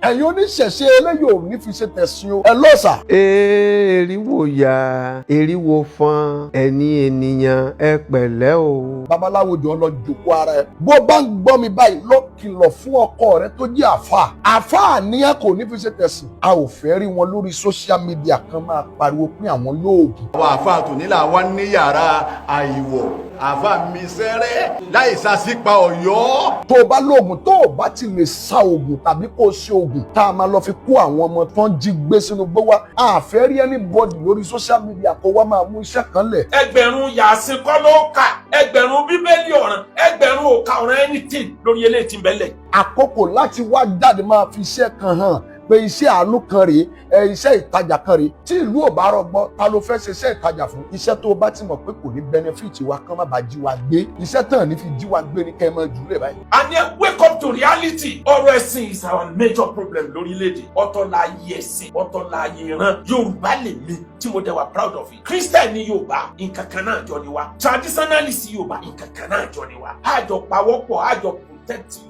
ẹ̀yin oníṣẹ̀ṣe eléyìí ò ní fi ṣe tẹ̀sìn o. ẹ lọ́sà. Èríwò ya èríwò fọn ẹ̀yin ènìyàn ẹ pẹ̀lẹ́ o. babaláwo jọ lọ jòkó ara ẹ. bó bá ń gbọ́ mi báyìí lọ kìlọ̀ fún ọkọ rẹ tó jẹ́ àfà. àfà ni ẹ kò ní fi ṣe tẹ̀sìn. a ò fẹ́ rí wọn lórí social media kan máa pariwo pé àwọn lóògùn. àwọn àfáà tò nílà wá ní yàrá àìwọ̀ àfáà mi sẹ́rẹ́ láì sásípa Ọ̀yọ́. tó o bá lóògùn tó o bá ti lè sa oògùn tàbí kó o ṣe oògùn tá a máa lọ fi kó àwọn ọmọ tó ń jí gbé sínú gbó wá. a fẹ́ rí anybody lórí social media kó wá máa mú iṣẹ́ kan lẹ̀. ẹgbẹ̀rún yàsìn kọ́ ló kà ẹgbẹ̀rún bíbélì ọ̀ràn ẹgbẹ̀rún òkà ọ̀ràn anything lórí eléyìí tí ń bẹ́lẹ̀. àkókò láti wá jáde máa fi iṣẹ́ kan hàn pé iṣẹ́ àánú kan rèé iṣẹ́ ìtajà kan rèé tí ìlú ò bá rọgbọ ta ló fẹ́ ṣe iṣẹ́ ìtajà fún. iṣẹ́ tó o bá ti mọ̀ pé kò ní benefit wa kán má bàa jí wa gbé iṣẹ́ tán ní fi jí wa gbé ní kẹ́ ẹ máa jù lè báyìí. and then wake up to reality. ọ̀rọ̀ ẹ̀sìn is our major problem lórílẹ̀‐èdè. ọ̀tọ̀ la yẹ ẹ̀sìn ọ̀tọ̀ la yẹ ìran. Yorùbá lè mi tí mo dẹ̀ wà proud of it. Christian ní Yorùbá nǹkan kan náà jọ ni wa. Traditionalist Yorùbá nǹkan kan náà jọ ni wa. àjọ pawọ́pọ̀ àjọ protect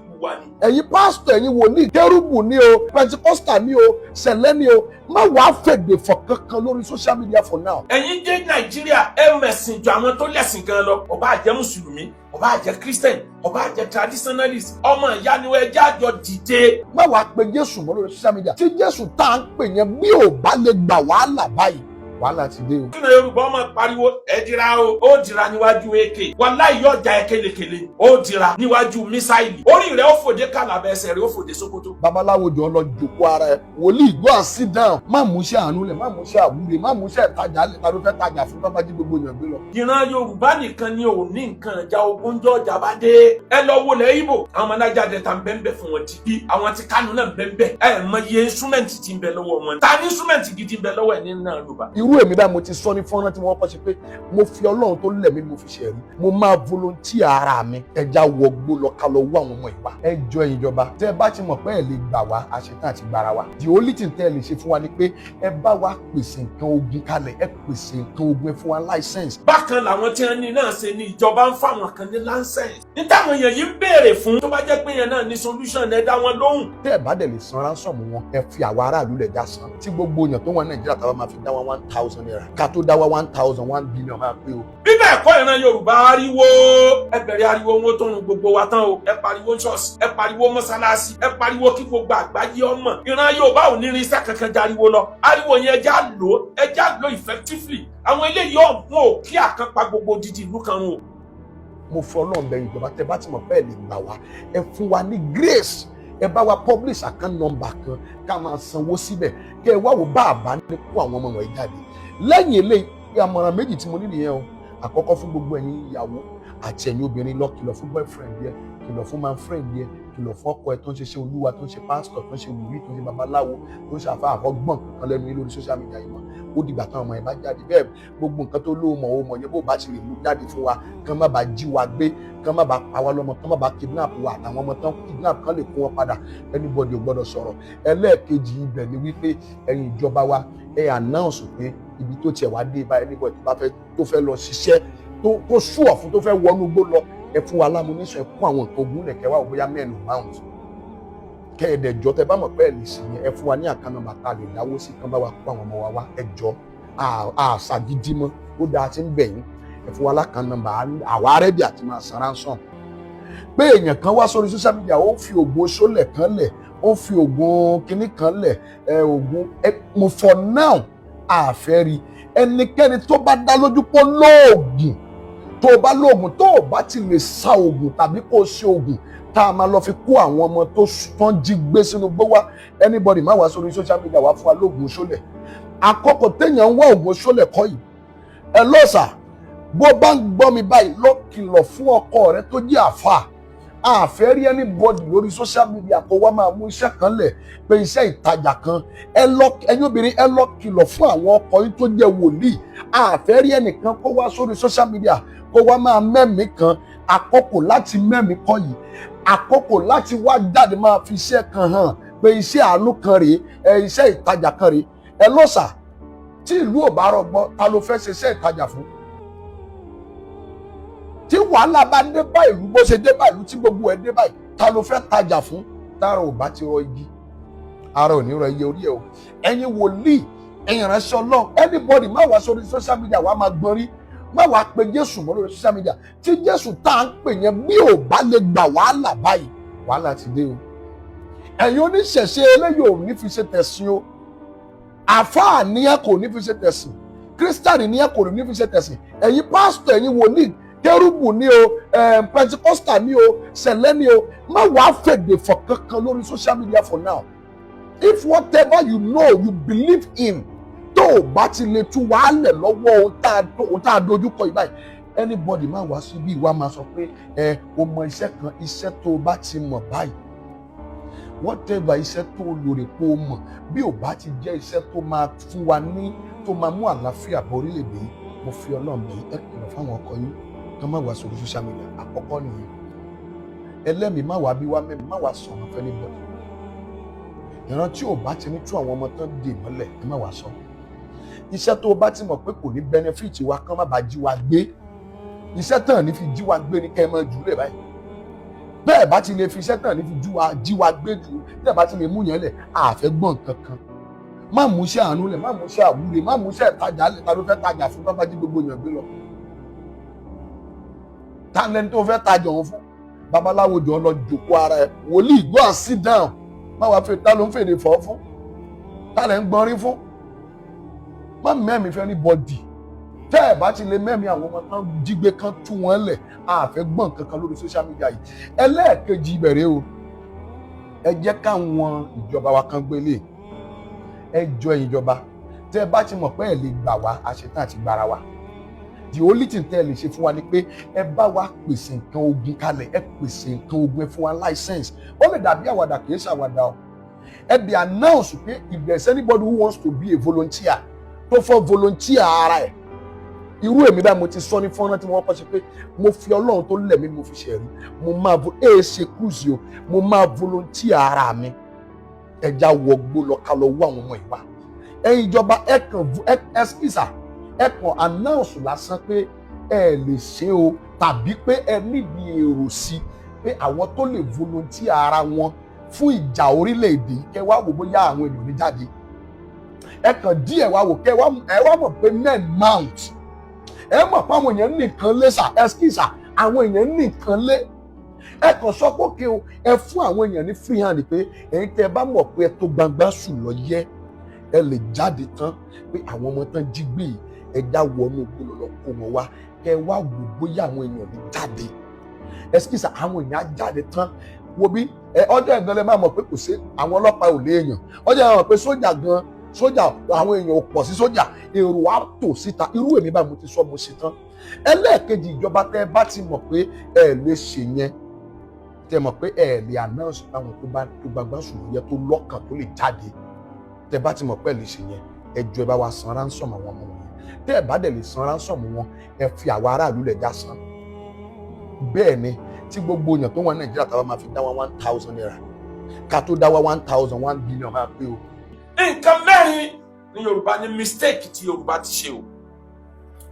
ẹ̀yin pásítọ̀ ẹ̀yin wòlíì kérúbù ni o pentikosta ni o sẹ̀lẹ̀ ni o má wàá fèdè fọ̀ kankan lórí social media for now. ẹ̀yin dé Nàìjíríà ẹ mẹ̀sìn ju àwọn tó lẹ̀sìn gan lọ. ó bá jẹ́ mùsùlùmí ó bá jẹ́ Christian ó bá jẹ́ traditionalist ọmọ ìyá ni ẹ jẹ́ àjọ dìde. má wàá pe Jésù mọ́ lórí social media tí Jésù tá à ń pè yẹn bí ò bá lè gbà wàhálà báyìí wàhálà ti dé o. kí ni Yorùbá ọmọ pariwo ẹ dira o ó dira níwájú èké wàláhì yóò já ẹ kélekèle ó dira níwájú mísáìlì orí rẹ ó fòde kàlàbẹ ẹsẹ̀ rẹ ó fòde Sókótó. babaláwo jọ lọ jòkó ara ẹ wòlíì go and sit down má mú iṣẹ́ àánú lẹ̀ má mú iṣẹ́ àwúre má mú iṣẹ́ ìtajà lẹ̀ ta ló fẹ́ tajà fún tọ́ba jí gbogbo èèyàn gbé lọ. ìran Yorùbá nìkan ni ò ní nǹkan ìjà ogúnjọ́ ọjà bá dé. ẹ lọ wo lẹ Ìgbò àwọn Niger Delta ń bẹ́ẹ̀ fún wọn ti bí àwọn ti Kánò náà ń bẹ́ẹ̀ ẹ mọ iye instrument ti ń bẹ lọ́wọ́ wọn ta ní instrument gidi ń bẹ lọ́wọ́ ẹ̀ ní náà Yorùbá. irú èmi báyìí mo ti sọ ní fọ́nrán tí wọ́n kọ́ sí pé mo fi Ọlọ́run tó lẹ̀ mí mo fi ṣe ẹ̀rí mo máa volunteer ara mi ẹja wọgbó lọ ká lọ wọ àwọn ọmọ ìwà ẹ jọ ìjọba tẹ bá ti mọ̀ pé ẹ lè gbà wá àṣetán àti gbára wa the only thing tẹ ẹ lè ṣe fún wa ni pé ẹ bá wa pèsè nǹkan ogun kalẹ̀ ẹ pèsè nǹkan ogun ẹ fún wa license. bákan làwọn tí wọn ní náà ṣe ní ìjọba ń fáwọn kan ní license ní táwọn èèyàn yìí ń béèrè fún tó bá jẹ́ pé yẹn náà ní solution ẹ dá wọn lóhùn. tẹ ẹ bá dẹ̀ lè san ransom wọn ẹ fi àwa aráàlú lẹ̀ dá san tí gbogbo èèyàn tó wà Nàìjíríà táwa máa fi dá wọn 1,000 naira ká tó dá wa 1,000 1 billion máa pé o. bí bẹ́ẹ̀ kọ́ ìran Yorùbá ariwo ẹ bẹ̀rẹ̀ ariwo wọn tó rùn gbogbo wa tán o ẹ pariwo ṣọ́ọ̀ṣì ẹ pariwo mọ́sálásí ẹ pariwo kí gbogbo àgbáyé ọmọ ìran Yorùbá ò ní irinṣẹ́ kankan jariwo lọ ariwo yẹn ẹja lò effectively àwọn eléyìí ọ̀gbun ò kí àkànpá gbogbo dídì ìlú kan rún o. mo fọ Ọlọ́run bẹ̀ ìjọba tẹ bá ti mọ̀ pé ẹ lè gbà wá ẹ fún wa ní grace ẹ bá wa publish account number kan ká máa sanwó síbẹ̀ kẹ ẹ wá wò bá àbá ní kó àwọn ọmọ wọ̀nyí jáde lẹ́yìn eléyìí àmọ̀ràn méjì tí mo ní nìyẹn o àkọ́kọ́ fún gbogbo ẹ̀yin ìyàwó àti ẹ̀yin obìnrin lọ kìlọ̀ fún boyfriend yẹ kìlọ̀ fún man friend yẹ kìlọ̀ fún ọkọ ẹ tó ń ṣe Olúwa tó ń ṣe pastor tó ń ṣe wòlíì tó ń ṣe babaláwo tó ń ṣe àfa àfọgbọ́n kan lẹ́nu lórí social media yìí mọ́ ó dìgbà táwọn ọmọ ẹ bá jáde bẹ́ẹ̀ gbogbo nǹkan tó lóò mọ̀ ó mọ̀ yẹn bó bá ti lè mú jáde fún wa kán má bàa jí wa gbé kán má bàa pa wá lọ́mọ kán má bàa kidnap wa àtàwọn ọmọ tán kidnap kán lè kó wọn padà anybody ò gbọ́dọ̀ sọ̀rọ̀ ẹlẹ́ẹ̀kejì ibẹ̀ ni wípé ẹ̀yin ìjọba wa ẹ announce pé ibi tó tiẹ̀ wá dé báyìí anybody tó fẹ́ lọ ṣiṣẹ́ tó ṣùọ̀ fún tó fẹ́ wọnú gbó lọ ẹ fún wa lámúnísàn ẹ kún àwọn nǹkan ogun lẹ̀kẹ́ wa bóyá mẹ́rin márùn kẹ́ẹ̀dẹ̀jọ́ tẹ bá mọ̀ pé ẹ̀ lè sì yẹn ẹ fún wa ní àkànnà bàtà lè dáwó sí kán bá wa kó àwọn ọmọ wa wá ẹ jọ àṣàgídí mọ́ ó dáa ti ń bẹ̀yìn ẹ fún wa lákànnà àwa rẹ́dí àti máa san ransom pé èèyàn kan wá sórí social media ó fi ògùn sólẹ̀ kan lẹ̀ ó fi ògùn kinní kan lẹ̀ ògùn mo for now àfẹ́ rí ẹnikẹ́ni tó bá dá lójú pọ̀ lóògùn tó bá lóògùn tó bá ti lè sa ògùn tàbí kó ṣe ògùn tá a máa lọ fi kó àwọn ọmọ tó tán jí gbé sínú gbó wá anybody má wá sórí social media wá fún wa lóògùn sólẹ̀ àkọ́kọ́ téèyàn ń wá ògùn sólẹ̀ kọ́ yìí ẹ lọ́sà bó bá ń gbọ́ mi báyìí lọ kìlọ̀ fún ọkọ rẹ tó jẹ́ àfà àfẹ́ rí anybody lórí social media kó wá máa mú iṣẹ́ kan lẹ̀ pé iṣẹ́ ìtajà kan ẹ̀yin obìnrin ẹ lọ kìlọ̀ fún àwọn ọkọ yín tó jẹ́ wòlíì àfẹ́ rí ẹnìkan kó wá sórí social media kó wá máa mẹ́mìí kan àkókò láti mẹ́mìí kọ́ yìí àkókò láti wá jáde máa fi iṣẹ́ kan hàn pé iṣẹ́ àánú kan rèé iṣẹ́ ìtajà kan rèé ẹ lọ́sà tí ìlú ò bá rọgbọ ta ló fẹ́ ṣe iṣẹ́ ìtajà fún tí wàhálà bá dé bá ìlú bó ṣe dé bá ìlú tí gbogbo ẹ̀ dé báyìí ta ló fẹ́ tajà fún tára ò bá ti rọ igi ara ò ní rọ iye orí ẹ̀ o. Ẹ̀yin wòlíì, ẹ̀yin ìránṣẹ́ Ọlọ́run, anybody má wá sórí social media wá máa gbọ́n rí, má wá pe Jésù mọ́ lórí social media. Tí Jésù tá à ń pè yẹn bí ò bá lè gbà wàhálà báyìí, wàhálà ti dé o. Ẹ̀yin oníṣẹ̀ṣe eléyìí ò ní fi ṣe tẹ̀sìn o. Àfáà ni ẹ kò ní fi ṣe tẹ̀sìn, Kírísítánì ni ẹ kò ní fi ṣe tẹ̀sìn. Ẹ̀yin pásítọ̀, ẹ̀yin wòlíì, kérúbù ni o, Pentecostal ni o, sẹ̀lẹ̀ ni o, má wàá fèdè fọ̀ kankan lórí social media for now. If whatever you know you believe in, tó o bá ti lè tú wàhálẹ̀ lọ́wọ́ ohun tá a dojúkọ yìí báyìí, anybody má wá síbí ìwà máa sọ pé o mọ iṣẹ́ kan, iṣẹ́ tó o bá ti mọ̀ báyìí, whatever iṣẹ́ tó o lò rè pé o mọ̀, bí o bá ti jẹ́ iṣẹ́ tó máa fún wa ní, tó máa mú àlàáfíà bọ̀ orílẹ̀-èdè yìí, mo fi Ọlọ́run bẹ̀ ẹ kìlọ̀ fáwọn ọkọ yín kán má wá sórí social media. Àkọ́kọ́ nìyẹn. Ẹlẹ́mìí má wá bí wá mẹ́mi, má wá sọ̀rọ̀ fẹ́ níbọ̀dì. Ìran tí ò bá ti ní tú àwọn ọmọ tán dè mọ́lẹ̀, ẹ má wá sọ. Iṣẹ́ tó o bá ti mọ̀ pé kò ní benefit wa, kán má bàa jí wa gbé. Iṣẹ́ tán ní fi jí wa gbé ní kẹ́ ẹ máa jù lẹ̀ báyìí. Bẹ́ẹ̀ bá ti lè fi iṣẹ́ tán ní fi jí wa gbé jù, tẹ́ẹ̀ bá ti lè mú yẹn lẹ̀, àfẹ́ gbọ́n kankan. Má mú iṣẹ́ àánú lẹ̀, má mú iṣẹ́ àwúre, má mú iṣẹ́ ìtajà lẹ̀, ta ló fẹ́ tajà fún bábá jí gbogbo yàn gbé lọ. Ta lẹni tó fẹ́ tajà òun fún? Babaláwo jọ lọ jòkó ara ẹ̀. Wòlíì, go and sit down. Má wàá fẹ́ ta ló ń fèdè fọ́ fún? Ta lẹ̀ ń gbọ́n rí fún? Má mẹ́mí fẹ́ ní bọ́dì. Tẹ́ ẹ̀ bá ti lè mẹ́mí àwọn ọmọ tán jígbé kan tú wọn lẹ̀, àfẹ́ gbọ́n kankan lórí social media yìí. Ẹlẹ́ẹ̀kejì ìbẹ̀rẹ̀ o. Ẹ jẹ́ káwọn ìjọba wa kan gbélé. Ẹ jọ ìjọba. Tẹ́ ẹ bá ti mọ̀ pé ẹ lè gbà wá, àṣetán àti gbára wa. The only thing tẹ́ ẹ lè ṣe fún wa ni pé ẹ bá wa pèsè nǹkan ogun kalẹ̀, ẹ pèsè nǹkan ogun, ẹ fún wa license. Ó lè dàbí àwàdà, kì í ṣàwàdà o. Ẹ bí announce pé if there's anybody who wants to be a volunteer, tó fọ́ volunteer ara ẹ̀. Irú èmi báyìí mo ti sọ ní fọ́nrán tí wọ́n kọ́ ṣe pé mo fi Ọlọ́run tó lẹ̀ mí mo fi ṣe rí, mo máa ṣe cruise o, mo máa volunteer ara mi. Ẹja wọgbó lọ ká lọ wọ àwọn ọmọ ìwà. Ẹ̀yin ìjọba ẹ kàn announce lásán pé ẹ lè ṣe o, tàbí pé ẹ níbi èrò sí pé àwọn tó lè volunteer ara wọn fún ìjà orílẹ̀-èdè, kẹ́ wá wò bóyá àwọn ènìyàn ní jáde. Ẹ kàn díẹ̀ wá wò, ẹ wá mọ̀ pé men mount. Ẹ mọ̀ pé àwọn èèyàn nìkan lé àwọn èèyàn nìkan lé. Ẹ kàn sọ pé kí o ẹ fún àwọn èèyàn ní free hand pé ẹ̀yin tẹ́ bá mọ̀ pé ẹ tó gbangba sùn lọ yẹ, ẹ lè jáde tán pé àwọn ọmọ tán jí gbé yìí, ẹ já wọnú gbólọ lọ kó wọn wá, kẹ́ wá wò bóyá àwọn èèyàn ní jáde. Àwọn èèyàn á jáde tán. Wo bí ọjọ́ ẹ̀gbọ́n lẹ máa mọ̀ pé kò sí àwọn ọlọ́pàá ò léèyàn. Ọjọ́ ẹ̀ mọ̀ pé sójà àwọn èèyàn ò pọ̀ sí sójà, èrò á tò síta. Irú èmi báyìí mo ti sọ mo ṣe tán. Ẹlẹ́ẹ̀kejì ìjọba tẹ́ bá ti mọ̀ pé ẹ lè ṣe yẹn, tẹ́ mọ̀ pé ẹ lè announce àwọn tó gbàgbà sùn yẹ tó lọ́kàn tó lè jáde, tẹ́ bá ti mọ̀ pé ẹ lè ṣe yẹn, ẹ jọ̀ọ́ ẹ bá wa san ransom àwọn ọmọ wọn. Tẹ́ ẹ bá dẹ̀ lè san ransom wọn, ẹ fi àwọn aráàlú lẹ̀ já san. Bẹ́ẹ̀ ni tí gbogbo èèyàn tó wà ní Nàìjíríà táwa máa fi dá wa 1,000 naira, ká tó dá wa 1,000, 1 billion máa pé o. Nǹkan mẹ́rin ní Yorùbá ní mistake tí Yorùbá ti ṣe o.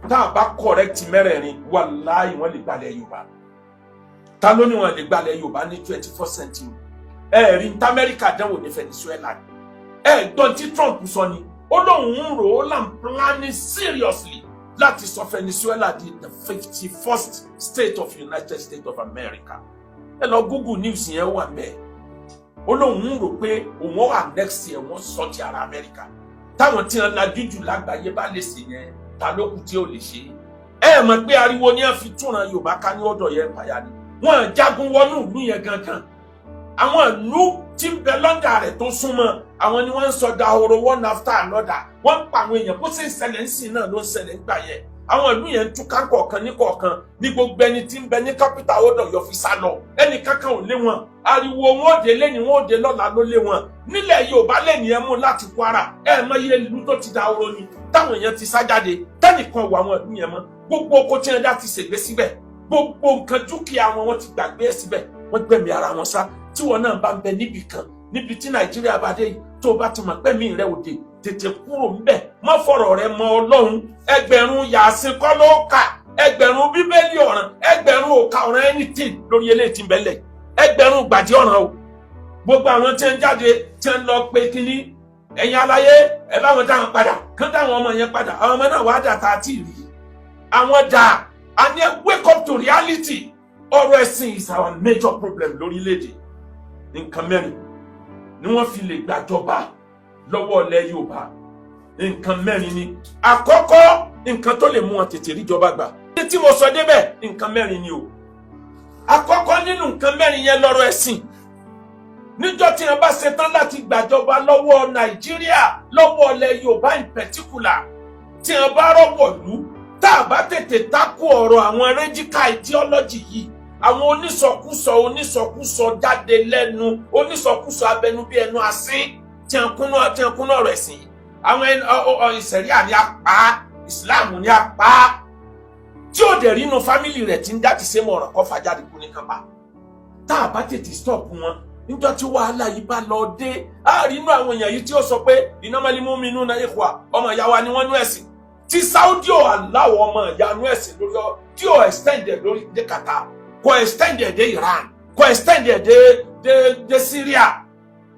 Tá a bá correct mẹ́rẹ̀ẹ̀rin, wàláhì wọ́n lè gbalẹ̀ Yorùbá. Ta ló ní wọ́n lè gbalẹ̀ Yorùbá ní 21st century? Rí ní Amẹ́ríkà dánwò ní Venezuela. Gbọ́n tí Trump sọ ni, ó lóun ń rò ó là ń planning seriously láti sọ Venezuela di the 51st state of United States of America. Ẹ lọ Google News yẹn wà bẹ́ẹ̀. Ó lóun ń rò pé òun wà next year wọ́n sọ ti ara Amẹ́ríkà. Táwọn tí wọ́n lajú jù lágbàáyé bá lè ṣe yẹn, ta ló kù tí ò lè ṣe. Ẹ mọ̀ pé ariwo ni a fi túnra Yorùbá ká ní ọ̀dọ̀ yẹn pàyà ni. Wọ́n jagun wọnú ìlú yẹn gangan. Àwọn ìlú tí ń bẹ lọ́dà rẹ̀ tó súnmọ́, àwọn ni wọ́n ń sọ dahoro one after another. Wọ́n ń pa àwọn èèyàn bó ṣe ń ṣẹlẹ̀ ń sìn náà ló ń ṣẹlẹ̀ nígbà yẹn. Àwọn ìlú yẹn ń túká kọ̀ọ̀kan ní kọ̀ọ̀kan ní gbogbo ẹni tí ń bẹ ní capital ọ̀dọ̀ yọ fi sá lọ. Ẹnì kankan ò lé wọn. Ariwo wọn òde lẹ́ni wọn òde lọ́la ló lé wọn. Nílẹ̀ Yorùbá lẹ́ni ẹ mú láti Kwara. Mọ iye ìlú tó ti dahoro ni. Táwọn èèyàn ti sá jáde. Tẹ́nìkan wọ àwọn ìlú yẹn mọ́. Gbogbo oko tí wọ́n dá ti ṣègbè síbẹ̀. Gbogbo nǹkan dúkìá wọn ti gbàgbé ẹ̀ síbẹ̀. Wọ́n gbẹ̀mí ara wọn sá. Tí wọn náà bá ń bẹ níbì kan, níbi tí Nàìjíríà bá dé yìí, tó bá ti mọ̀ pé mi rẹ̀ òde, tètè kúrò ńbẹ̀. Má fọ̀rọ̀ rẹ̀ mọ Ọlọ́run. Ẹgbẹ̀rún Yàsín kọ́ ló kà, ẹgbẹ̀rún Bíbélì ọ̀ràn, ẹgbẹ̀rún òkà ọ̀ràn anything lórí eléyìí tí ń bẹ lẹ̀. Ẹgbẹ̀rún gbàdí ọ̀ràn o. Gbogbo àwọn tí ń jáde tí wọ́n lọ pé kínní ẹ̀yin aláyé ẹ bá wọn dáhùn padà kán dáhùn ọmọ yẹn padà àwọn ọmọ náà wàá dàtà àti ìrì àwọn dà á ní wake up to reality. Ọ̀rọ̀ ẹ̀sìn is our major problem lórílẹ̀‐èdè. Nǹkan mẹ́rin ni wọ́n fi lè gbàjọba lọ́wọ́ ilẹ̀ Yorùbá. Nǹkan mẹ́rin ni. Àkọ́kọ́ nǹkan tó lè mú wọn tètè ríjọba gbà. Ní tí mo sọ débẹ̀ nǹkan mẹ́rin ni o. Àkọ́kọ́ nínú nǹkan mẹ́rin yẹn lọ́rọ̀ ẹ̀sìn. Níjọ́ tí wọ́n bá ṣetán láti gbàjọba lọ́wọ́ Nàìjíríà lọ́wọ́ ilẹ̀ Yorùbá in particular tí wọ́n bá rọ́pọ̀ lù tá a bá tètè takò ọ̀rọ̀ àwọn radical ideology yìí àwọn onísọkúsọ jáde lẹ́nu onísọkúsọ abẹnú bí ẹnu asín tí wọ́n kúnná ọ̀rọ̀ ẹ̀sìn àwọn ìṣẹ̀ríà ní apá Islam ní apá tí ó dẹ̀ rínú fámìlì rẹ̀ tí ń dá ti ṣe mọ̀ ọ̀rọ̀ kọ́ fàjáde kú ní kápá tá a bá tètè stop wọn níjọ́ tí wàhálà yìí bá lọ dé àárínú àwọn èèyàn yìí tí ó sọ pé innamal mu'minuna ikhwa ọmọ ìyá wa ni wọ́n nú ẹ̀sìn tí Saudi ò aláwọ̀ ọmọ ìyanu ẹ̀sìn lórí ọ tí ò extended lórí dé Qatar kò extended dé Iran kò extended dé Syria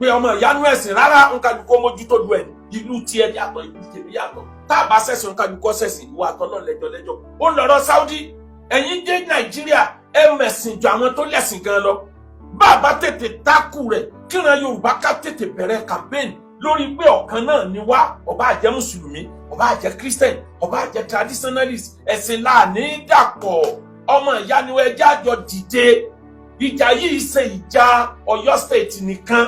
pé ọmọ ìyanu ẹ̀sìn rárá nkàlùkọ́ mójútó lu ẹ̀ ìlú tiẹ̀ yàtọ̀ ìlú tèmi yàtọ̀ tá a bá ṣẹ̀sìn nkàlùkọ́ ṣẹ̀sìn ìwà àtọ́nà lẹ́jọ́ ó ń lọ́rọ̀ Saudi ẹ̀yin dé Nàìjíríà ẹ mẹ̀sìn jọ àwọn tó lẹ̀sìn gan lọ bàbá tètè tákù rẹ̀ kíran Yorùbá ká tètè bẹ̀rẹ̀ campaign lórí pé ọ̀kan náà ni wá ọba àjẹ́ mùsùlùmí ọba àjẹ́ christian ọba àjẹ́ traditionalist ẹ̀sìn láàní dàpọ̀ ọmọ ìyá ni ẹjẹ́ àjọ dìde ìjà yìí ṣe ìjà Ọ̀yọ́ state nìkan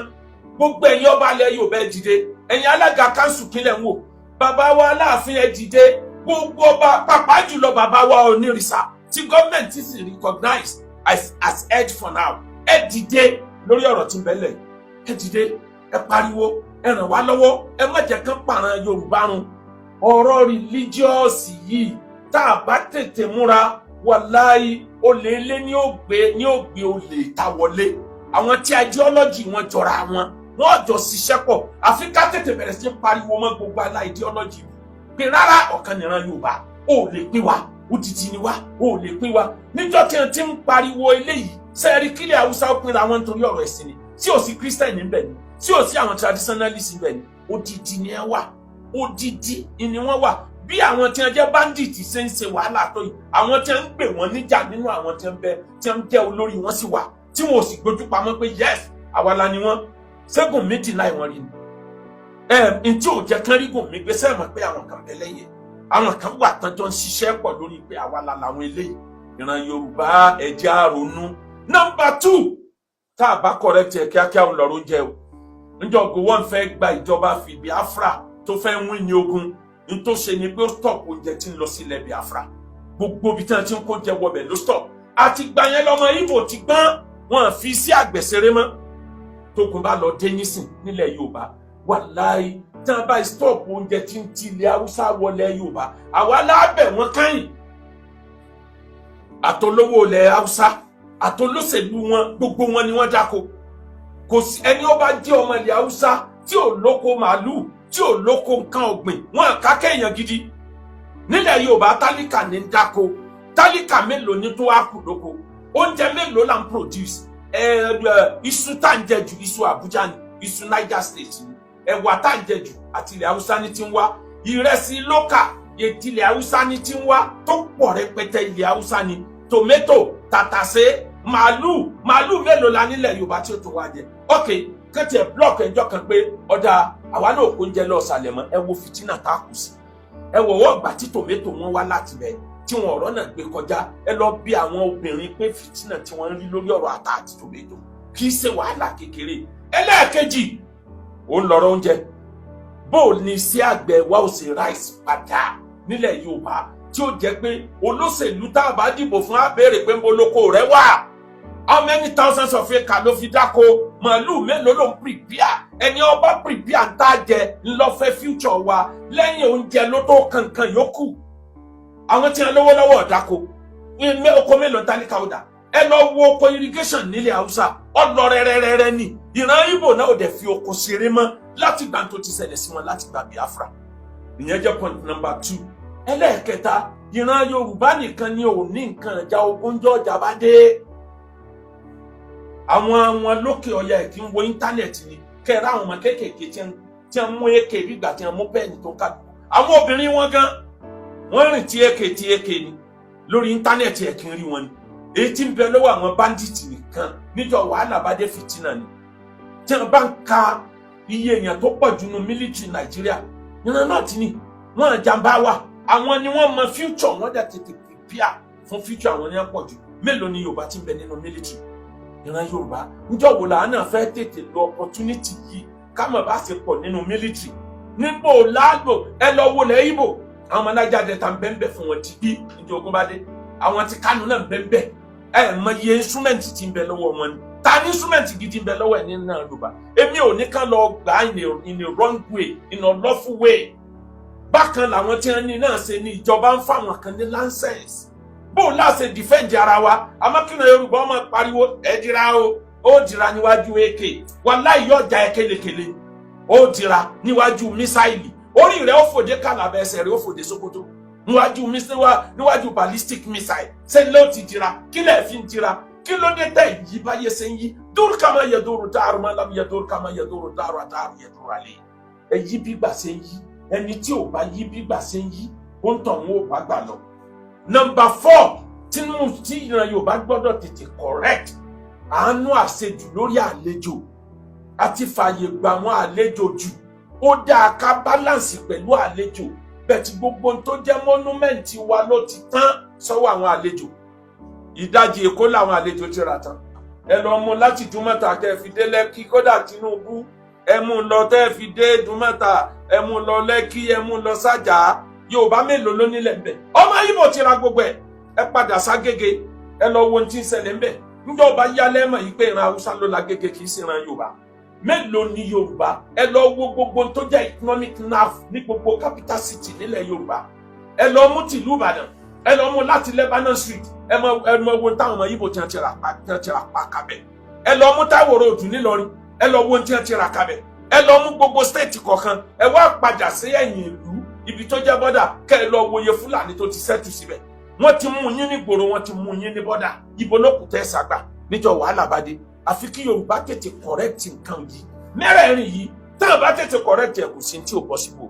gbogbo ẹ̀yin ọba alẹ́ Yorùbá ẹ dìde ẹ̀yin alága kanṣu kílẹ̀ ń wò bàbá wa Aláàfin ẹ dìde gbogbo ọba pàápàá jùlọ bàbá wa Onírìṣà tí gọ́ọ̀mẹ̀ntì sì recognize as head for now ẹ dìde lórí ọ̀rọ̀ tí ń bẹ́lẹ̀ ẹ dìde ẹ pariwo ẹ ràn wá lọ́wọ́ ẹ má jẹ́ kán pààrọ̀ Yorùbá run ọ̀rọ̀ rìlíjíọ́sì yìí tá a bá tètè múra wàláhì olè ilé ní ògbé olè ta wọlé àwọn tí ideology wọn jọra wọn jọ ṣiṣẹ́ pọ̀ àfi ká tètè bẹ̀rẹ̀ sí pariwo mọ́ gbogbo alá ideology pé rárá ọ̀kan nìran Yorùbá ó lè pín wa odidi ni wa ó lè pín wa níjọ́ tí wọ́n ti ń pariwo eléyìí sẹ́ẹ̀rí kílẹ̀ Haúsá ó pinra wọn nítorí ọ̀rọ̀ ẹ̀sìn ni tí ò sí Christian níbẹ̀ ni tí ò sí àwọn traditionalist níbẹ̀ ni odidi ni ẹ wà odidi ni wọ́n wà bí àwọn tí wọ́n jẹ́ bandit ṣe ń ṣe wàhálà tó yìí àwọn tí wọ́n ń gbè wọ́n níjà nínú àwọn tí wọ́n jẹ́ olórí wọn sì wà tí wọn ò sì gbójú pamọ́ pé yes àwa la ni wọ́n ṣẹ́gun méjì láì wọ́n rí ni tí ò jẹ́ kán rí gùn mí gbé sẹ́ẹ̀mọ̀ pé àwọn kan bẹ lẹ́yìn àwọn kan wà tán jọ ń ṣiṣẹ́ pọ̀ lórí pé àwa la làwọn eléyìí ìran Yorùbá ẹ jẹ́ á ronú. Number 2 tá a bá correct ẹ kíákíá ń lọ́rọ̀ oúnjẹ o níjọ́ Gowon fẹ́ gba ìjọba fi Biafra tó fẹ́ win ní ogun ní tó ṣe ni pé ó stop oúnjẹ tí ń lọ sílẹ̀ Biafra gbogbo ibi tí wọ́n ti ń kó jẹ wọbẹ̀ ló stop àti gbà yẹn lọ́mọ Ìgbò ti gbọ́n wọn fi sí àgbẹ̀sẹ̀rẹ̀ mọ́ tókun bá lọ dé nísìn nílẹ̀ Yorùbá wàláhì tí wọ́n bá stop oúnjẹ tí ń ti ilẹ̀ Haúsá wọlé Yorùbá àwa lábẹ̀ wọn káyìn àtolówó ilẹ̀ Haúsá àtolóṣèlú wọn gbogbo wọn ni wọ́n dáko kò sí ẹni ó bá jẹ́ ọmọ ilẹ̀ Haúsá tí ò lóko màálù tí ò lóko nǹkan ọ̀gbìn wọn ká kéèyàn gidi nílẹ̀ Yorùbá tálíkà ní dáko tálíkà mélòó ní tó wá kù lóko oúnjẹ mélòó là ń produce iṣu tá ń jẹ jù iṣu Àbújá ni iṣu Niger State ni ẹ̀wà tá ń jẹ jù àti ilẹ̀ Haúsá ní ti ń wá ìrẹsì lókà ètí ilẹ̀ Haúsá ní ti ń wá tó pọ̀ rẹpẹtẹ ilẹ̀ Haúsá ni tòmẹ́tò tàtàṣé màálù mélòó la nílẹ̀ Yorùbá tí ó tó wá jẹ ok kẹ́tì ẹ̀ blọọkì ẹjọ́ kan pé ọ̀dà àwa náà kò ń jẹ lọ ṣàlẹ̀ mọ́ ẹ wo fìtínà tá a kù sí ẹ wọ̀wọ́ gbà tí tòmẹ́tò wọn wá láti bẹ̀ tí wọn ọ̀rọ̀ náà gbé kọjá ẹ lọ bí àwọn obìnrin pé fìtínà tí wọ́n ń rí lórí ọ̀rọ̀ ata àti tòmẹ́tò kì í ṣe wàhálà kékeré ẹlẹ́ẹ̀kejì ó ń lọ́rọ̀ oúnjẹ bó ní sí àgbẹ̀ wa ó ṣe ráìsì padà nílẹ̀ Yorùbá tí ó jẹ́ pé olóṣèlú tá a bá dìbò fún á béèrè pé mo lóko rẹ wà how many thousands of acres ló fi dáko màálù mélòó ló ń prepare ẹni ọba prepare ń tá jẹ ńlọfẹ future wa lẹ́yìn oúnjẹ ló tó kankan yòókù àwọn tí wọn lówó lọ́wọ́ dáko oko mélòó tálíkà ó dà ẹ lọ wo oko irrigation nílẹ̀ Haúsá ọlọ rẹrẹrẹrẹ ni ìran Ìgbò náà ò dẹ̀ fi oko ṣeré mọ́ láti gbà tó ti ṣẹlẹ̀ sí wọn láti gba Biafra ìyẹn jẹ́ point number 2 ẹlẹ́ẹ̀kẹta ìran Yorùbá nìkan ni ò ní nǹkan ìjà ogúnjọ́ ọjà bá dé àwọn lókè ọya ẹ̀ kí ń wo íńtánẹ̀tì ni kẹ́ra àwọn ọmọ kéékèèké tí wọ́n mú èké bí ìgbà tí wọ́n mú pẹ́ẹ̀nì tó ń ká àwọn obìnrin wọn gan wọ́n rìn tí èké ni lórí íńtánẹ́ẹ̀tì ẹ̀ kí n rí wọn ni èyí tí ń bẹ lọ́wọ́ àwọn báńdíìtì nìkan níjọ́ wàhálà bá dé fìtínà ni tí wọ́n bá ń ka iye èèyàn tó pọ̀ jù nínú mílítírì Nàìjíríà ìran náà ti ní wọ́n àjàmbá wà àwọn ni wọ́n mọ future wọ́n dẹ̀ tètè prepare fún future àwọn ní wọ́n pọ̀ jù mélòó ni Yorùbá ti ń bẹ nínú mílítírì ìran Yorùbá níjọ́ wo làwọn náà fẹ́ tètè lo opportunity yìí ká mọ̀ bá ṣe pọ̀ nínú mílítírì níbo láàgbò ẹ lọ wo lẹ́ Ìgbò àwọn ọmọ Niger Delta ń bẹ́ẹ̀ fún wọn ti bí ìjọ ogun bá dé àwọn ti Kánò náà ń bẹ́ẹ̀ ẹ mọ iye instrument tí ń bẹ lọ́wọ́ wọn ni ta ní instrument gidi ń bẹ lọ́wọ́ ẹ̀ ní náà Yorùbá èmi ò ní kán lọ gbà in a wrong way in a lawful way bákan làwọn tí wọ́n ní náà ṣe ní ìjọba ń fáwọn kan ní license bó láṣẹ defend ara wa amákìnà Yorùbá ọmọ pariwo ẹ dira o ó dira níwájú AK wàláhì yóò já ẹ kélekèle ó dira níwájú mísáìlì orí rẹ̀ ó fòdé Kàlàbà ẹsẹ̀ rẹ̀ ó fòdé Sókótó níwájú ballistic missile ṣé ló ti dira kí lẹ fi ń dira kí ló dé tẹ yí báyé ṣe ń yí dúró kama yẹ dúró dáàrú máa lámú yẹ dúró kama yẹ dúró dáàrú àtàrú yẹ dúró àlè ẹ yí bí gbà ṣe ń yí ẹni tí ò bá yí bí gbà ṣe ń yí ó ń tàn wọn ò bá gbà lọ. Number 4 tí ìran Yorùbá gbọ́dọ̀ tètè correct àánú àṣejù lórí àlejò àti fààyè gbà wọn àlejò jù ó dáa ká balance pẹ̀lú àlejò bẹ̀tì gbogbo tó jẹ́ mọ́númẹ́ǹtì wa ló ti tán sọ́wọ́ àwọn àlejò ìdajì Èkó làwọn àlejò ti rà tán ẹ lọ mú láti Dùmọ̀tà tẹ́ fi dé Lẹ́kì kódà Tinubu ẹ mú lọ tẹ́ fi dé Dùmọ̀tà ẹ mú lọ Lẹ́kì ẹ mú lọ Sájà Yorùbá mélòó ló nílẹ̀ ńbẹ̀ ọmọ Ìgbò ti ra gbogbo ẹ padà Ságége ẹ lọ wo ohun tí ń ṣẹlẹ̀ ńbẹ̀ níjọ́ bá yálẹ̀ mọ̀ yìí pé ìran Haúsá ló lágége kì í sí ìran Yorùbá mélòó ni Yorùbá ẹ lọ wo gbogbo tó jẹ́ economic nerve ní gbogbo capital city nílẹ̀ Yorùbá ẹ lọ mú tìlú Ìbàdàn ẹ lọ mú láti Lebanon Street ẹ mọ wo táwọn ọmọ Ìgbò tí wọ́n ti rà pa kabẹ̀ ẹ lọ mú Táíwò Road nílọrin ẹ lọ wo tí wọ́n ti rà kabẹ̀ ẹ lọ mú gbogbo state kọ̀ọ̀kan ẹ wá padà sí ẹ̀yìn ìlú ibi tó jẹ́ bọ́dà kẹ́ ẹ lọ wo iye Fúlàní tó ti ṣẹ́tù síbẹ̀ wọ́n ti mú yín ní gbòòrò wọ́n ti mú yín ní bọ́dà ibo ló kù tẹ́ sàgbà níjọ́ wàhálà bá dé àfi kí Yorùbá tètè correct nǹkan yìí mẹ́rẹ̀ẹ̀rin yìí táwọn bá tètè correct ẹ̀ kò sí tí ò possible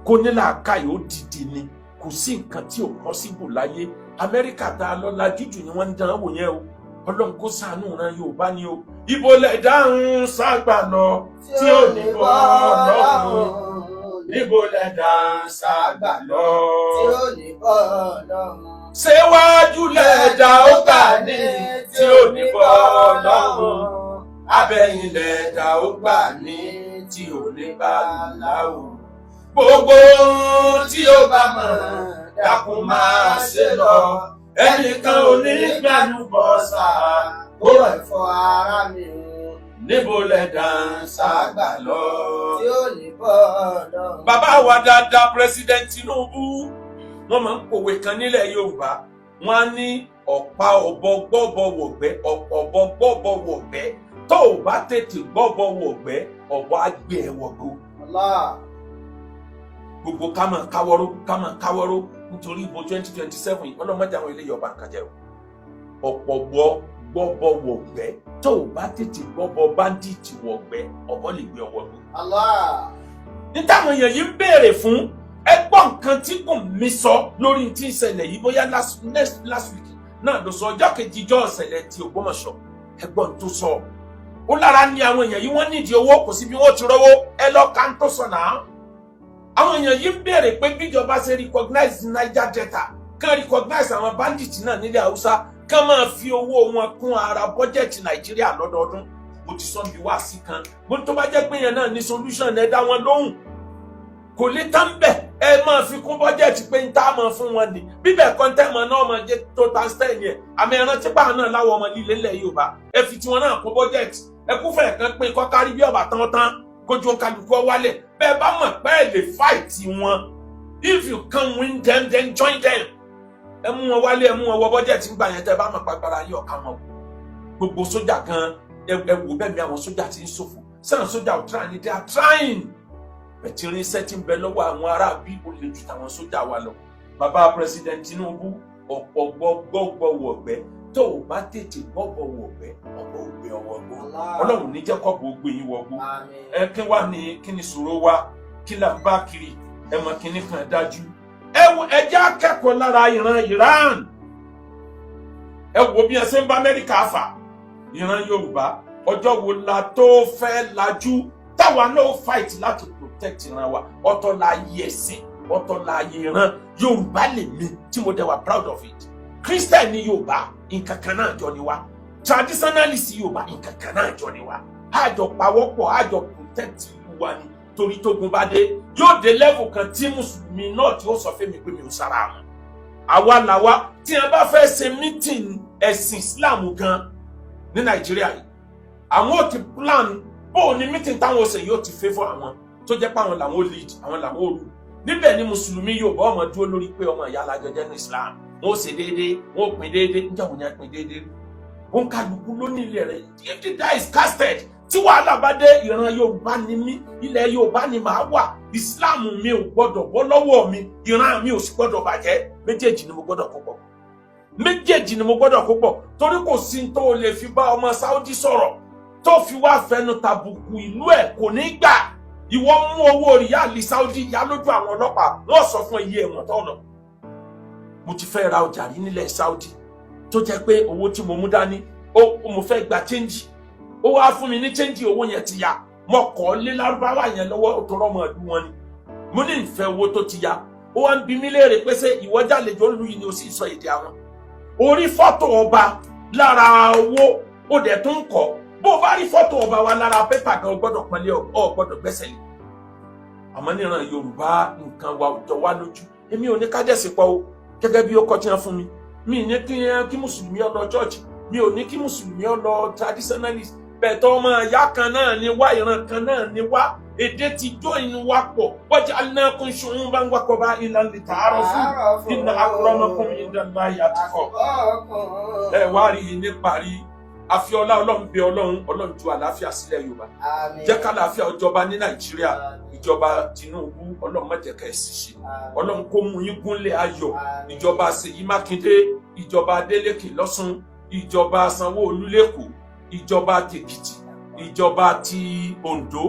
kò ní làákà yóò dìde ni kò sí nǹkan tí ò possible láyé Amẹ́ríkà tá a lọ lajú jù ni wọ́n ń dán wò yẹn o Ọlọ́run kó ṣàánú ran Yorùbá ni o ibo lẹ̀ dáhùn ságbà lọ tí ò ní bọ́ lọ́rùn ibo lẹ̀ dáhùn ságbà lọ tí ò ní bọ́ lọ́rùn. Ṣéwájú lẹ̀dá ó gbà ní tí ò ní bọ́ lọ́rùn abẹ́yìn lẹ̀dá ó gbà ní tí ò ní bá láwùn. Gbogbo tí ó bá mọ̀ dákun máa ṣe lọ ẹnìkan ò ní gbanú bọ́sà ó rọ̀ ẹ̀fọ́ ara mi níbo lẹ̀dá ń ságbà lọ. tí ò ní bọ́ lọ́rùn. Bàbá wa dáadáa President Tinubu wọ́n máa ń pòwe kan nílẹ̀ Yorùbá wọ́n á ní ọ̀pá ọ̀bọ gbọ́bọ wọ̀gbẹ́ ọ̀bọ gbọ́bọ wọ̀gbẹ́ tó o bá tètè gbọ́bọ wọ̀gbẹ́ ọ̀bọ á gbé ẹ wọ̀gbọ́. Gbogbo ká máa káwọ́rọ́ nítorí ìbò 2027 yìí ọlọ́mọdé àwọn eléyìí ọba nǹkan jẹ́ o ọ̀pọ̀ gbọ́bọ wọ̀gbẹ́ tó o bá tètè gbọ́bọ báńdíìtì wọ̀gbẹ́ ọ̀bọ lè gbé ọwọ́ gbó. ní táwọn èèyàn yìí ń béèrè fún ẹgbọ́n nǹkan tí kò mí sọ lórí tí ń ṣẹlẹ̀ yìí bóyá last week náà ló sọ ọjọ́ kejì ìjọ ìṣẹ̀lẹ̀ ti Ògbómọ̀ṣọ́ ẹgbọ́n tó sọ ó lára ní àwọn èèyàn yìí wọ́n nídìí owó kò sí bí wọ́n ti rówó ẹ lọ ká ń tó sọ náà àwọn èèyàn yìí ń béèrè pé bíjọba ṣe recognize Niger Delta kán recognize àwọn bandits náà nílẹ̀ Haúsá kán máa fi owó wọn kún ara bọ́jẹ̀tì Nàìjíríà lọ́dọọdún mo ti sọ bí wá sí kan mo tó bá jẹ́ pé yẹn náà ní solution ẹ dá wọn lóhùn kò lè tán bẹ́ẹ̀ ẹ máa fi kún bọ́jẹ̀tì pé ń tá a máa fún wọn ni bíbẹ̀ kọ́ńtẹ́mọ̀ náà máa jẹ́ tó tanstein yẹn àmì ẹran tí báà náà láwọ ọmọ líle ńlẹ̀ Yorùbá ẹ fi tiwọn náà kún bọ́jẹ̀tì ẹ kú fẹ̀ kan pé kọ́kárí bí ọ̀bà tán kójú kálukú wálẹ̀ bẹ́ẹ̀ bá mọ̀ pé ẹ lè fight wọn if you can win them then join them ẹ mú wọn wálé ẹ mú wọn wọ bọ́jẹ̀tì ńgbà yẹn tẹ́ bá mọ̀ pàgbára yìí ọ̀ka wọn gbogbo sójà gan ẹ wò bẹ́ẹ̀ mi àwọn sójà ti ń ṣòfò sẹ́yìn sójà ò try ni they are trying bẹ̀tìrín sẹ́tì ń bẹ lọ́wọ́ àwọn ará bí ó lè ju tàwọn sójà wa lọ. Bàbá President Tinubu ọ̀pọ̀ gbọ́gbọ́wọ̀gbẹ́ tó o bá tètè gbọ́bọ̀ wọ̀ bẹ́ ọ̀bọ̀ ògbé ọwọ́ gbó ọlọ́run ní jẹ́ kọ́bọ̀ ògbé yín wọgbó kí wá ní kí ni ṣòro wa kí là ń bá kiri ẹ̀mọ̀ kìíní kan dájú ẹjẹ́ akẹ́kọ̀ọ́ lára ìran Iran ẹ wo bí ẹ ṣe ń bá Amẹ́ríkà fà ìran Yorùbá ọjọ́ wo la tó fẹ́ lajú táwa náà fight láti protect ìran wa ọ̀tọ̀ la yẹ ẹ̀sìn ọ̀tọ̀ la yẹ ìran Yorùbá lè mi tí mo dẹ̀ wà proud of it Christian ní Yorùbá nǹkan kan náà jọ ni wa traditionalist Yorùbá nǹkan kan náà jọ ni wa àjọ pawọ́pọ̀ àjọ protect ìlú wa ni torí tógun bá dé yóò dé level kan tí mùsùlùmí náà tí ó sọ fún mi pé mi ò sára àwọn àwa làwa tí a bá fẹ́ ṣe meeting ẹ̀sìn Islam gan ní Nàìjíríà yìí àwọn ò ti plan bó ní meeting táwọn ọ̀sẹ̀ yóò ti fẹ́ fún àwọn tó jẹ́ pé àwọn làwọn lead àwọn làwọn olù níbẹ̀ ni mùsùlùmí Yorùbá ọmọ dúró lórí pé ọmọ ìyá alájọjẹ́ ní Islam wọn ò ṣe déédéé wọn ò pín déédéé níjà wọn yẹn pín déédéé wọn kálukú ló ní ilé rẹ̀ if the die is casted tí wàhálà bá dé ìran Yorùbá ni mí ilẹ̀ Yorùbá ni màá wà Islam mi ò gbọdọ̀ bọ́ lọ́wọ́ mi ìran mi ò sì gbọdọ̀ bàjẹ́ méjèèjì ni mo gbọdọ̀ kó pọ̀ méjèèjì ni mo gbọdọ̀ kó pọ̀ torí kò sí tó lè fi bá ọmọ Saudi sọ̀rọ̀ tó fi wá fẹnu tàbùkù ìlú ẹ̀ kò ní gbà ìwọ mú owó ríálì Saudi yá lójú àwọn ọlọ́pàá wọ́n sọ fún iye ẹ̀wọ̀n tó lọ mo ti fẹ́ ra ọjà rí nílẹ̀ Saudi tó jẹ́ pé owó tí mo mú dání mo fẹ́ gba change ó wá fún mi ní change owó yẹn ti ya mo kọ́ lé lárúbáwá yẹn lọ́wọ́ tó rọ́mọ ìlú wọn ni mo ní ìfẹ́ owó tó ti ya ó wá ń bi mí léèrè pé ṣé ìwọ jàlejò ń lu yìí ni ó sì sọ èdè àwọn orí fọ́tò ọba lára owó ó dẹ̀ tún kọ́ bó bá rí fọ́tò ọba wa lára pépà gan gbọ́dọ̀ pọ́nlé ọ gbọ́dọ̀ gbẹ́sẹ̀ lé àmọ́ níran Yorùbá nǹkan wa ò jọ wá lójú èmi ò ní kájẹ̀sí pọ̀ o gẹ́gẹ́ bí ó kọ́ tí wọ́n fún mi mi ní kí mùsùlùmí ó lọ church mi ò ní kí mùsùlùmí ó lọ traditionalist bẹ̀tọ̀ ọmọ ìyá kan náà ni wá ìran kan náà ni wá èdè ti jó inú wa pọ̀ waja'alnakum shu'uban wa qaba'ila lita'arafu inna akramakum indallahi atqakum. ẹ wá rí i ní parí àfiọlá Ọlọ́run bẹ Ọlọ́run ju àlàáfíà sílẹ̀ Yorùbá jẹ́ ká àlàáfíà ọjọba ní Nàìjíríà ìjọba Tinubu Ọlọ́run má jẹ́ ká ẹ sì ṣe Ọlọ́run kó mú yín gúnlẹ̀ ayọ̀ ìjọba Ṣèyí Mákindé ìjọba Adélékè lọ́ṣùn ìjọba Sanwó-Olú lẹ́kọ̀ọ́ ìjọba tèkìtì ìjọba ti Oǹdó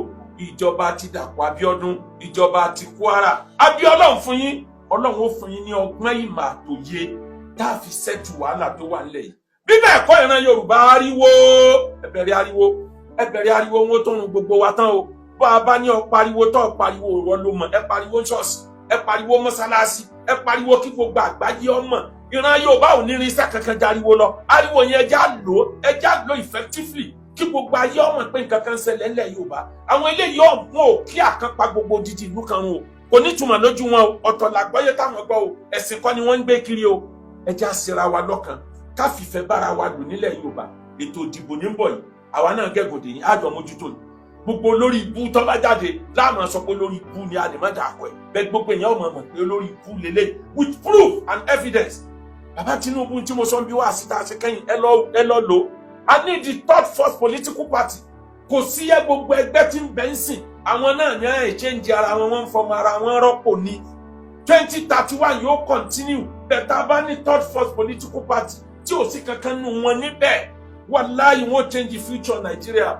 ìjọba ti Dàpọ̀ Abíọ́dún ìjọba ti Kwara Ọlọ́run fún yín Ọlọ́run ó fún yín ní ọgbọ́n ìmọ̀ àtòye tá a fi ṣẹ́jú wàhálà tó wà nílẹ̀ yìí bí bẹ́ẹ̀ kọ́ ìran Yorùbá ariwo ẹbẹ̀rẹ̀ ariwo wọn tó run gbogbo wa tán o bá a bá ní ọ pariwo tó pariwo ìwọ ló mọ̀ ẹ pariwo ṣọ́ọ̀ṣì ẹ pariwo mọ́sálásí ẹ pariwo kí gbogbo àgbáyé ọmọ ìran Yorùbá ò ní irinṣẹ́ kankan jariwo lọ ariwo yẹn ẹjá lò effectively kí gbogbo ayé ọmọ pé nǹkan kan ṣẹlẹ̀ ńlẹ̀ Yorùbá àwọn eléyìí ọ̀gbọ́n ò kí àkànpá gbogbo dídì ìlú kan o kò ní túmọ̀ lójú wọn o ọ̀tọ̀ làgbọ́yé táwọn gbọ́ o ẹ̀sìn kọ́ ni wọ́n ń gbé kiri o ẹjá síra wa lọ́kàn ká fìfẹ́ bára wa lò nílẹ̀ Yorùbá ètò ìdìbò ní bọ̀ yìí àwa náà gẹ̀gòdè yìí àjọ mójútó ni gbogbo lórí ibú tó bá jáde láàmú sọ pé lórí ibú ni a lè má dà kọ ẹ bẹ́ẹ̀ gbogbo èèyàn mọ̀ mọ̀ pé lórí ibú lélẹ̀ with proof and evidence bàbá Tinubu tí mo sọ bí wá síta ṣe kẹ́yìn ẹ lọ lò I need the third force political party kò sí ẹ gbogbo ẹgbẹ́ tí ń bẹ ń sìn àwọn náà ní ẹ̀ change ara wọn ń fọmọ ara wọn rọ́pò ní 2031 yóò continue bẹ̀tà bá ní third force political party tí ò sí kankan nù wọn níbẹ̀ wàláyé wọn change future Nigeria